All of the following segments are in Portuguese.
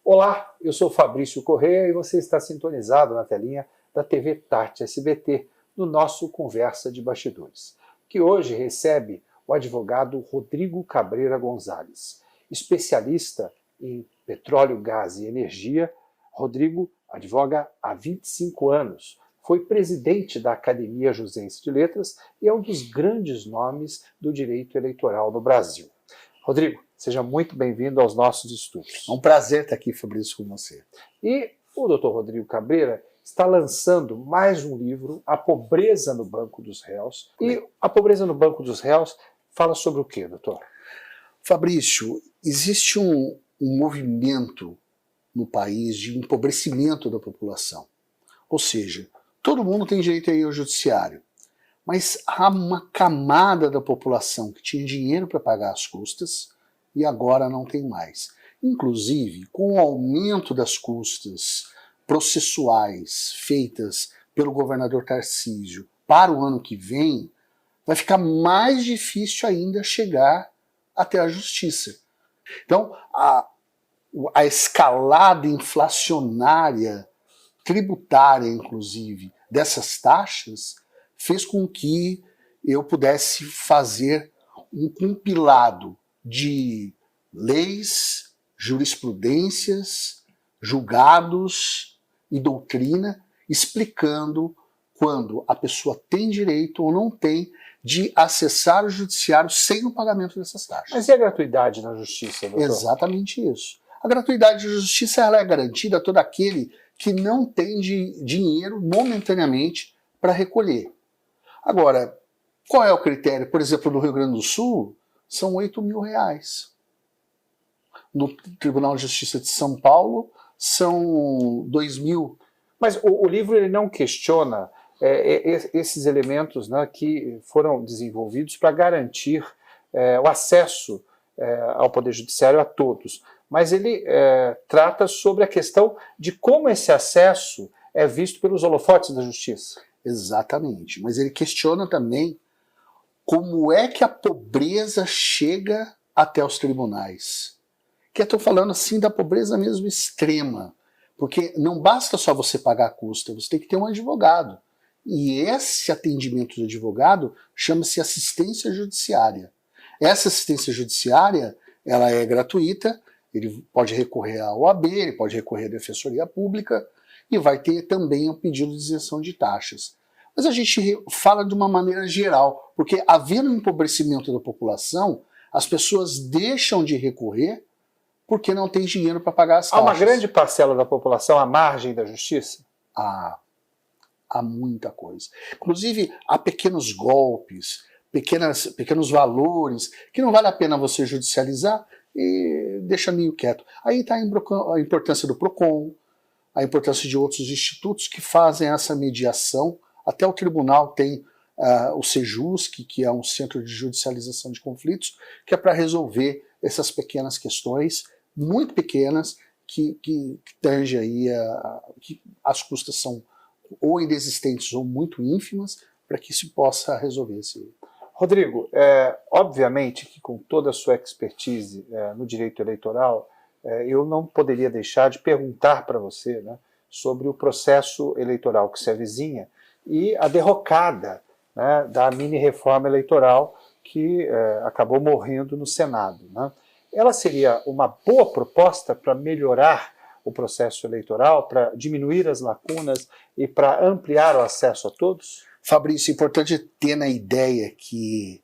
Olá, eu sou Fabrício Corrêa e você está sintonizado na telinha da TV Tarte SBT, no nosso Conversa de Bastidores, que hoje recebe o advogado Rodrigo Cabreira Gonzalez. Especialista em petróleo, gás e energia, Rodrigo advoga há 25 anos, foi presidente da Academia Jusense de Letras e é um dos grandes nomes do direito eleitoral no Brasil. Rodrigo, seja muito bem-vindo aos nossos estúdios. É um prazer estar aqui, Fabrício, com você. E o Dr. Rodrigo Cabreira está lançando mais um livro, A Pobreza no Banco dos Réus. E A Pobreza no Banco dos Réus fala sobre o quê, doutor? Fabrício, existe um movimento no país de empobrecimento da população. Ou seja, todo mundo tem direito a ir ao judiciário, mas há uma camada da população que tinha dinheiro para pagar as custas e agora não tem mais. Inclusive, com o aumento das custas processuais feitas pelo governador Tarcísio para o ano que vem, vai ficar mais difícil ainda chegar até a justiça. Então, a escalada inflacionária, tributária inclusive, dessas taxas, fez com que eu pudesse fazer um compilado de leis, jurisprudências, julgados e doutrina, explicando quando a pessoa tem direito ou não tem de acessar o judiciário sem o pagamento dessas taxas. Mas e a gratuidade na justiça, doutor? Exatamente isso. A gratuidade da justiça ela é garantida a todo aquele que não tem dinheiro momentaneamente para recolher. Agora, qual é o critério? Por exemplo, no Rio Grande do Sul, são R$8.000. No Tribunal de Justiça de São Paulo, são R$2.000. Mas o livro ele não questiona esses elementos, né, que foram desenvolvidos para garantir o acesso ao Poder Judiciário a todos. Mas ele trata sobre a questão de como esse acesso é visto pelos holofotes da justiça. Exatamente, mas ele questiona também como é que a pobreza chega até os tribunais. Que eu estou falando assim da pobreza mesmo extrema, porque não basta só você pagar a custa, você tem que ter um advogado. E esse atendimento do advogado chama-se assistência judiciária. Essa assistência judiciária ela é gratuita, ele pode recorrer à OAB, ele pode recorrer à Defensoria Pública, e vai ter também o pedido de isenção de taxas. Mas a gente fala de uma maneira geral, porque havendo um empobrecimento da população, as pessoas deixam de recorrer porque não tem dinheiro para pagar as taxas. Há uma grande parcela da população à margem da justiça? Há muita coisa. Inclusive, há pequenos golpes, pequenos valores, que não vale a pena você judicializar e deixa meio quieto. Aí está a importância do PROCON, a importância de outros institutos que fazem essa mediação. Até o tribunal tem o Sejusc, que é um centro de judicialização de conflitos, que é para resolver essas pequenas questões, muito pequenas, que tangem aí, que as custas são ou inexistentes ou muito ínfimas, para que se possa resolver esse. Rodrigo, obviamente que com toda a sua expertise no direito eleitoral, eu não poderia deixar de perguntar para você, né, sobre o processo eleitoral que se avizinha e a derrocada, né, da mini-reforma eleitoral que acabou morrendo no Senado, né? Ela seria uma boa proposta para melhorar o processo eleitoral, para diminuir as lacunas e para ampliar o acesso a todos? Fabrício, é importante ter na ideia que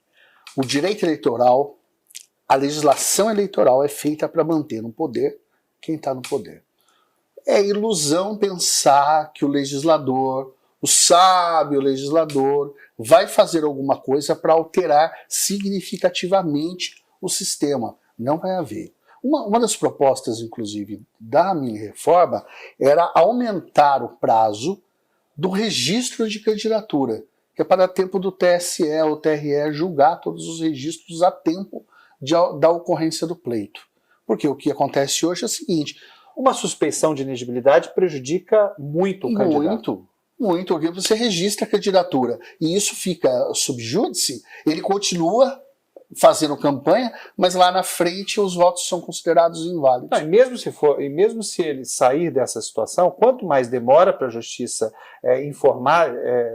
o direito eleitoral, a legislação eleitoral é feita para manter no poder quem está no poder. É ilusão pensar que o legislador, o sábio legislador, vai fazer alguma coisa para alterar significativamente o sistema. Não vai haver. Uma das propostas, inclusive, da mini-reforma era aumentar o prazo do registro de candidatura, que é para dar tempo do TSE ou TRE julgar todos os registros a tempo da ocorrência do pleito. Porque o que acontece hoje é o seguinte: uma suspeição de inegibilidade prejudica muito o candidato. Muito, porque você registra a candidatura e isso fica sub júdice, ele continua fazendo campanha, mas lá na frente os votos são considerados inválidos. Não, e mesmo se ele sair dessa situação, quanto mais demora para a justiça informar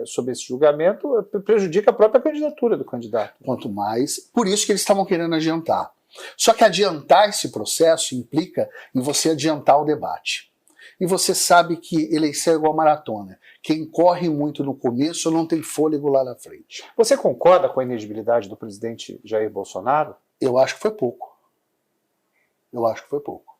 sobre esse julgamento, prejudica a própria candidatura do candidato. Quanto mais, por isso que eles estavam querendo adiantar. Só que adiantar esse processo implica em você adiantar o debate. E você sabe que eleição é igual maratona. Quem corre muito no começo não tem fôlego lá na frente. Você concorda com a inegibilidade do presidente Jair Bolsonaro? Eu acho que foi pouco. Eu acho que foi pouco.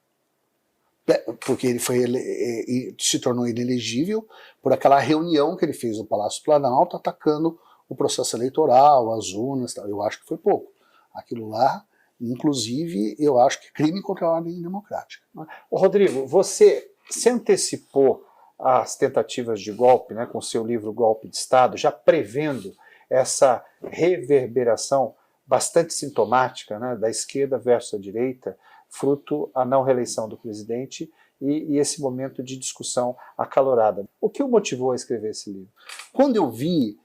Porque ele se tornou inelegível por aquela reunião que ele fez no Palácio Planalto atacando o processo eleitoral, as urnas, tal. Eu acho que foi pouco. Aquilo lá, inclusive, eu acho que é crime contra a ordem democrática. Ô, Rodrigo, você se antecipou às tentativas de golpe, né, com seu livro Golpe de Estado, já prevendo essa reverberação bastante sintomática, né, da esquerda versus a direita, fruto a não reeleição do presidente e esse momento de discussão acalorada. O que o motivou a escrever esse livro? Quando eu vi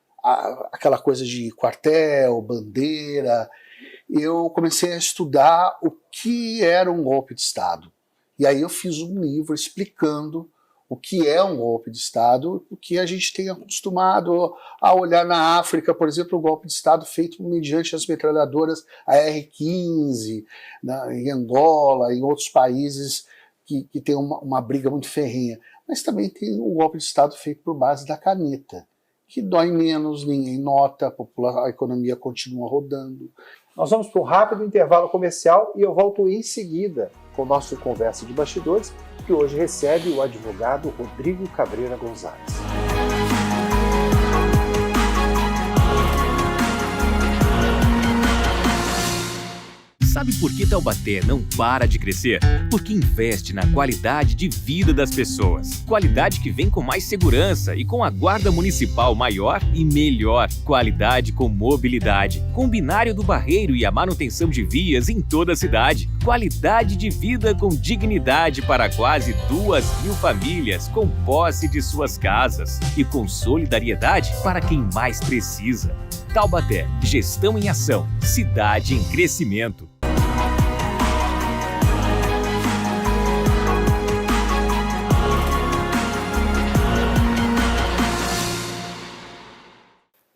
aquela coisa de quartel, bandeira, eu comecei a estudar o que era um golpe de Estado. E aí eu fiz um livro explicando o que é um golpe de Estado, o que a gente tem acostumado a olhar na África, por exemplo, o golpe de Estado feito mediante as metralhadoras AR-15, em Angola, em outros países que tem uma briga muito ferrenha. Mas também tem o golpe de Estado feito por base da caneta, que dói menos, ninguém nota, a economia continua rodando. Nós vamos para um rápido intervalo comercial e eu volto em seguida com o nosso Conversa de Bastidores, que hoje recebe o advogado Rodrigo Cabreira Gonzalez. Sabe por que Taubaté não para de crescer? Porque investe na qualidade de vida das pessoas. Qualidade que vem com mais segurança e com a guarda municipal maior e melhor. Qualidade com mobilidade, com o binário do Barreiro e a manutenção de vias em toda a cidade. Qualidade de vida com dignidade para quase 2.000 famílias com posse de suas casas. E com solidariedade para quem mais precisa. Taubaté, gestão em ação, cidade em crescimento.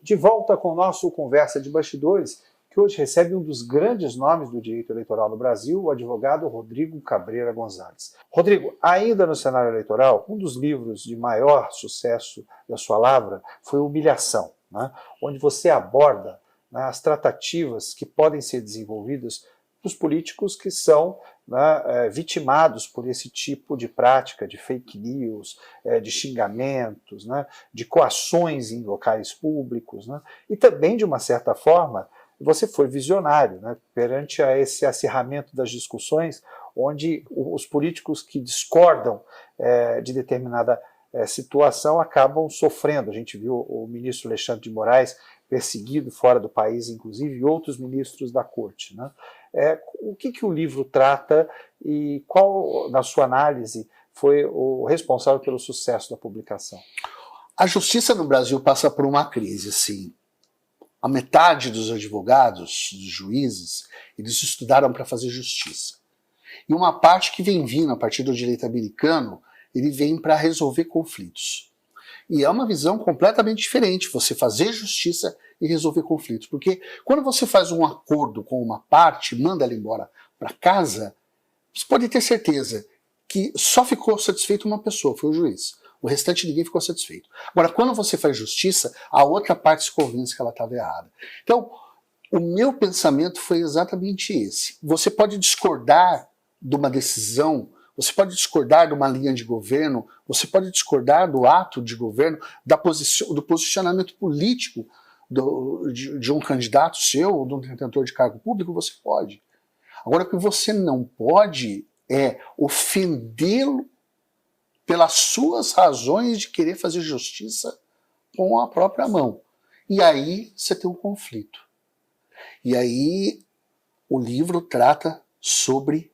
De volta com o nosso Conversa de Bastidores, que hoje recebe um dos grandes nomes do direito eleitoral no Brasil, o advogado Rodrigo Cabreira Gonzalez. Rodrigo, ainda no cenário eleitoral, um dos livros de maior sucesso da sua lavra foi Humilhação, né, onde você aborda, né, as tratativas que podem ser desenvolvidas dos políticos que são, né, vitimados por esse tipo de prática de fake news, de xingamentos, né, de coações em locais públicos, né, e também, de uma certa forma, você foi visionário, né, perante a esse acirramento das discussões, onde os políticos que discordam de determinada situação acabam sofrendo. A gente viu o ministro Alexandre de Moraes perseguido fora do país, inclusive, e outros ministros da corte, né? O que o livro trata e qual, na sua análise, foi o responsável pelo sucesso da publicação? A justiça no Brasil passa por uma crise, sim. A metade dos advogados, dos juízes, eles estudaram para fazer justiça. E uma parte que vem vindo a partir do direito americano, ele vem para resolver conflitos. E é uma visão completamente diferente, você fazer justiça e resolver conflitos. Porque quando você faz um acordo com uma parte, manda ela embora para casa, você pode ter certeza que só ficou satisfeito uma pessoa, foi o juiz. O restante ninguém ficou satisfeito. Agora, quando você faz justiça, a outra parte se convence que ela estava errada. Então, o meu pensamento foi exatamente esse. Você pode discordar de uma decisão, você pode discordar de uma linha de governo, você pode discordar do ato de governo, do posicionamento político de um candidato seu ou de um detentor de cargo público, você pode. Agora, o que você não pode é ofendê-lo pelas suas razões de querer fazer justiça com a própria mão. E aí você tem um conflito. E aí o livro trata sobre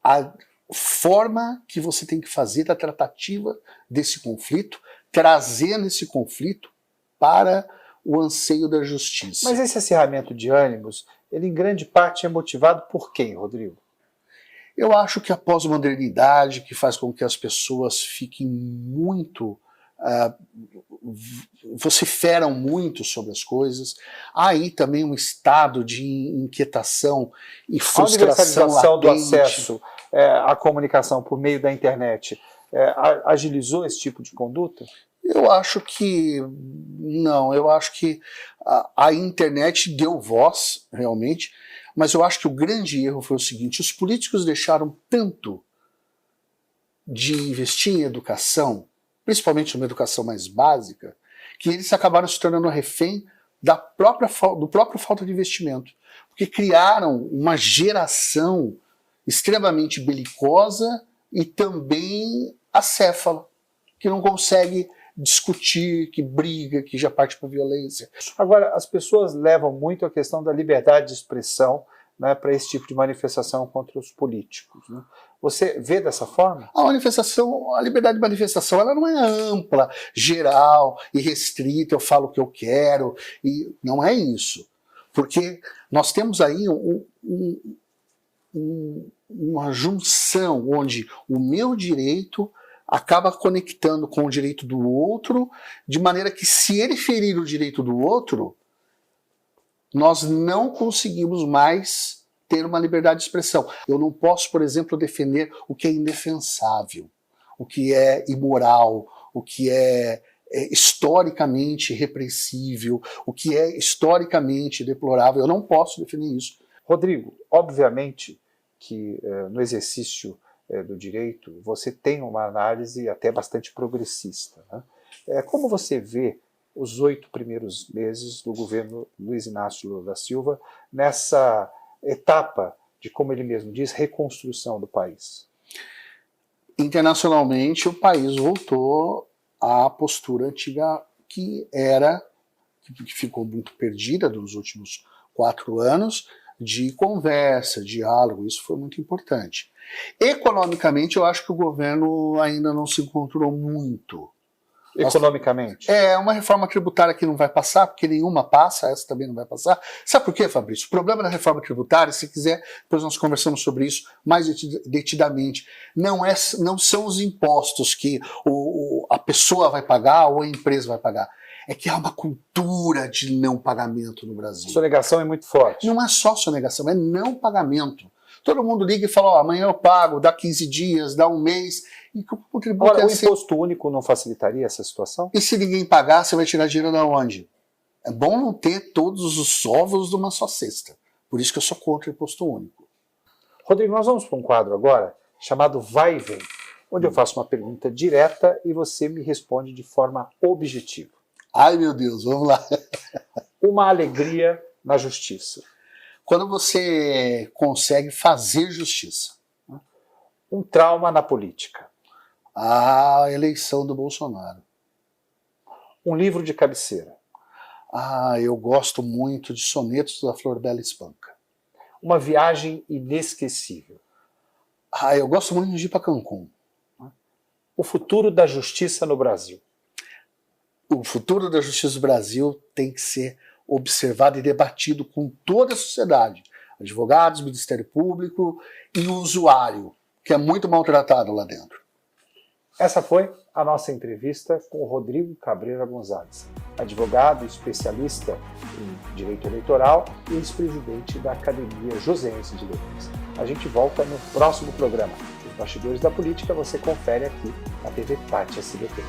a forma que você tem que fazer da tratativa desse conflito, trazendo esse conflito para o anseio da justiça. Mas esse acirramento de ânimos, ele em grande parte é motivado por quem, Rodrigo? Eu acho que a pós-modernidade, que faz com que as pessoas fiquem muito, vociferam muito sobre as coisas. Há aí também um estado de inquietação e frustração latente. A universalização do acesso à comunicação por meio da internet agilizou esse tipo de conduta? Eu acho que não, eu acho que a internet deu voz, realmente, mas eu acho que o grande erro foi o seguinte: os políticos deixaram tanto de investir em educação, principalmente numa educação mais básica, que eles acabaram se tornando refém do próprio falta de investimento. Porque criaram uma geração extremamente belicosa e também acéfala, que não consegue discutir, que briga, que já parte para violência. Agora, as pessoas levam muito a questão da liberdade de expressão, né, para esse tipo de manifestação contra os políticos, né? Você vê dessa forma? A liberdade de manifestação, ela não é ampla, geral e restrita, eu falo o que eu quero, e não é isso. Porque nós temos aí uma junção onde o meu direito acaba conectando com o direito do outro, de maneira que, se ele ferir o direito do outro, nós não conseguimos mais ter uma liberdade de expressão. Eu não posso, por exemplo, defender o que é indefensável, o que é imoral, o que é historicamente repreensível, o que é historicamente deplorável. Eu não posso defender isso. Rodrigo, obviamente que no exercício do direito, você tem uma análise até bastante progressista, né? Como você vê os 8 primeiros meses do governo Luiz Inácio Lula da Silva nessa etapa de, como ele mesmo diz, reconstrução do país? Internacionalmente, o país voltou à postura antiga que ficou muito perdida nos últimos 4 anos, de conversa, diálogo. Isso foi muito importante. Economicamente, eu acho que o governo ainda não se encontrou muito. Economicamente? Uma reforma tributária que não vai passar, porque nenhuma passa, essa também não vai passar. Sabe por quê, Fabrício? O problema da reforma tributária, se quiser, depois nós conversamos sobre isso mais detidamente, não são os impostos que a pessoa vai pagar ou a empresa vai pagar. É que há uma cultura de não pagamento no Brasil. Sonegação é muito forte. Não é só sonegação, é não pagamento. Todo mundo liga e fala, amanhã eu pago, dá 15 dias, dá um mês. E o tributo o imposto único não facilitaria essa situação? E se ninguém pagar, você vai tirar dinheiro de onde? É bom não ter todos os ovos numa só cesta. Por isso que eu sou contra o imposto único. Rodrigo, nós vamos para um quadro agora chamado Vai e Vem, onde eu faço uma pergunta direta e você me responde de forma objetiva. Ai, meu Deus, vamos lá. Uma alegria na justiça. Quando você consegue fazer justiça. Um trauma na política. A eleição do Bolsonaro. Um livro de cabeceira. Eu gosto muito de Sonetos da Florbela Espanca. Uma viagem inesquecível. Eu gosto muito de ir para Cancún. O futuro da justiça no Brasil. O futuro da justiça do Brasil tem que ser observado e debatido com toda a sociedade. Advogados, Ministério Público e o usuário, que é muito maltratado lá dentro. Essa foi a nossa entrevista com o Rodrigo Cabreira Gonzalez, advogado, especialista em direito eleitoral e ex-presidente da Academia Joseense de Letras. A gente volta no próximo programa. Os bastidores da política você confere aqui na TV Tati SBT.